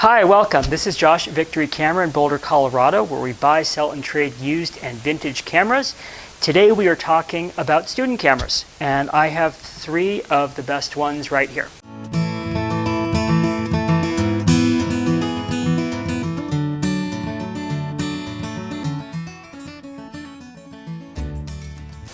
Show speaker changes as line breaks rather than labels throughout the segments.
Hi, welcome. This is Josh at Victory Camera in Boulder, Colorado, where we buy, sell, and trade used and vintage cameras. Today we are talking about student cameras, and I have three of the best ones right here.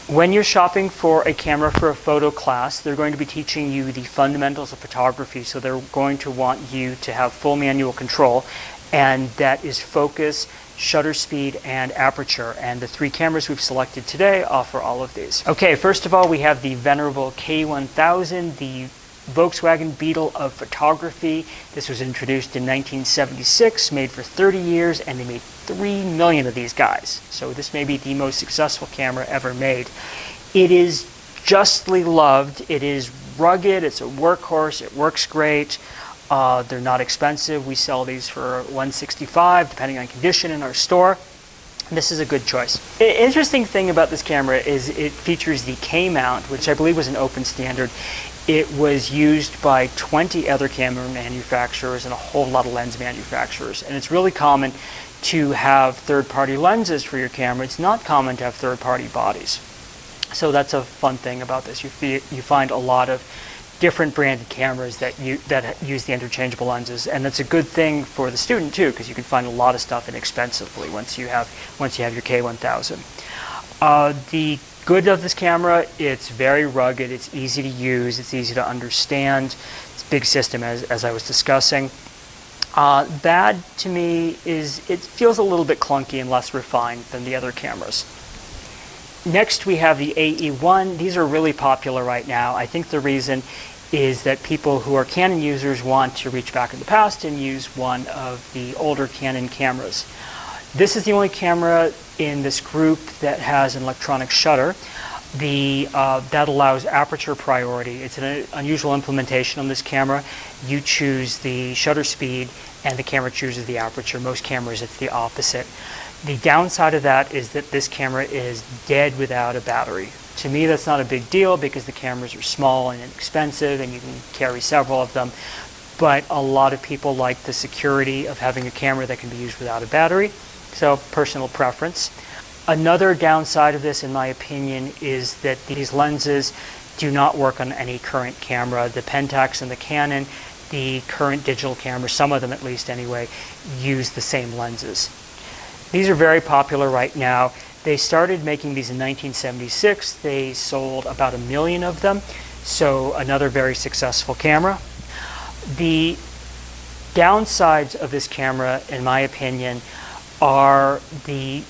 When you're shopping for a camera for a photo class, they're going to be teaching you the fundamentals of photography. So they're going to want you to have full manual control, and that is focus, shutter speed, and aperture. And the three cameras we've selected today offer all of these. Okay, first of all, we have the venerable K1000, the Volkswagen Beetle of photography. This was introduced in 1976, made for 30 years, and they made 3 million of these guys. So this may be the most successful camera ever made. It is justly loved. It is rugged. It's a workhorse. It works great. They're not expensive. We sell these for $165, depending on condition, in our store. This is a good choice. The interesting thing about this camera is it features the K-mount, which I believe was an open standard. It was used by 20 other camera manufacturers and a whole lot of lens manufacturers. And it's really common to have third-party lenses for your camera. It's not common to have third-party bodies. So that's a fun thing about this. You find a lot of different branded cameras that use the interchangeable lenses, and that's a good thing for the student too, because you can find a lot of stuff inexpensively once you have your K1000. The good of this camera, it's very rugged, it's easy to use, it's easy to understand, it's a big system as I was discussing. Bad to me is it feels a little bit clunky and less refined than the other cameras. Next we have the AE1. These are really popular right now. I think the reason is that people who are Canon users want to reach back in the past and use one of the older Canon cameras. This is the only camera in this group that has an electronic shutter. That allows aperture priority. It's an unusual implementation on this camera. You choose the shutter speed and the camera chooses the aperture. Most cameras it's the opposite. The downside of that is that this camera is dead without a battery. To me, that's not a big deal because the cameras are small and inexpensive and you can carry several of them. But a lot of people like the security of having a camera that can be used without a battery. So, personal preference. Another downside of this, in my opinion, is that these lenses do not work on any current camera. The Pentax and the Canon, the current digital cameras, some of them at least anyway, use the same lenses. These are very popular right now. They started making these in 1976. They sold about 1 million of them, so another very successful camera. The downsides of this camera, in my opinion, are the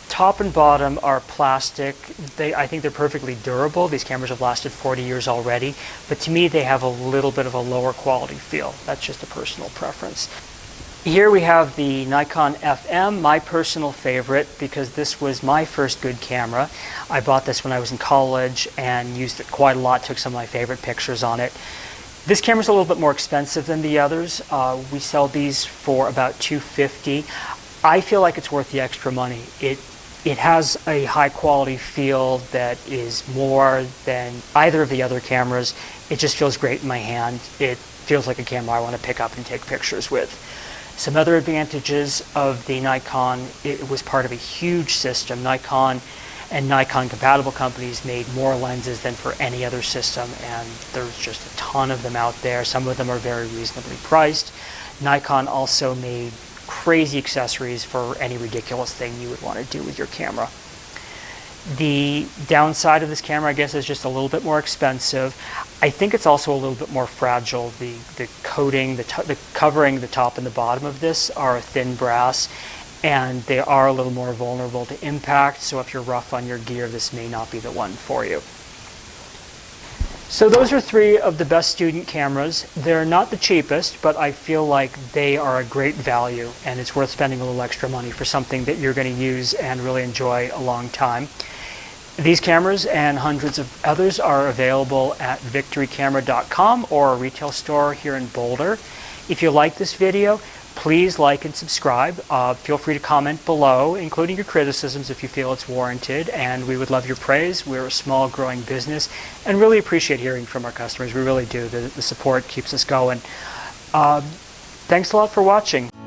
top and bottom are plastic. I think they're perfectly durable. These cameras have lasted 40 years already, but to me they have a little bit of a lower quality feel. That's just a personal preference. Here we have the Nikon FM, my personal favorite because this was my first good camera. I bought this when I was in college and used it quite a lot, took some of my favorite pictures on it. This camera's a little bit more expensive than the others. We sell these for about $250. I feel like it's worth the extra money. It has a high quality feel that is more than either of the other cameras. It just feels great in my hand. It feels like a camera I want to pick up and take pictures with. Some other advantages of the Nikon, it was part of a huge system. Nikon and Nikon compatible companies made more lenses than for any other system, and there's just a ton of them out there. Some of them are very reasonably priced. Nikon also made crazy accessories for any ridiculous thing you would want to do with your camera. The downside of this camera, I guess, is just a little bit more expensive. I think it's also a little bit more fragile. The coating, the covering, the top and the bottom of this are a thin brass, and they are a little more vulnerable to impact. So if you're rough on your gear, this may not be the one for you. So those are three of the best student cameras. They're not the cheapest, but I feel like they are a great value, and it's worth spending a little extra money for something that you're going to use and really enjoy a long time. These cameras and hundreds of others are available at victorycamera.com or our retail store here in Boulder. If you like this video, please like and subscribe. Feel free to comment below, including your criticisms if you feel it's warranted, and we would love your praise. We're a small growing business and really appreciate hearing from our customers. We really do. The support keeps us going. Thanks a lot for watching.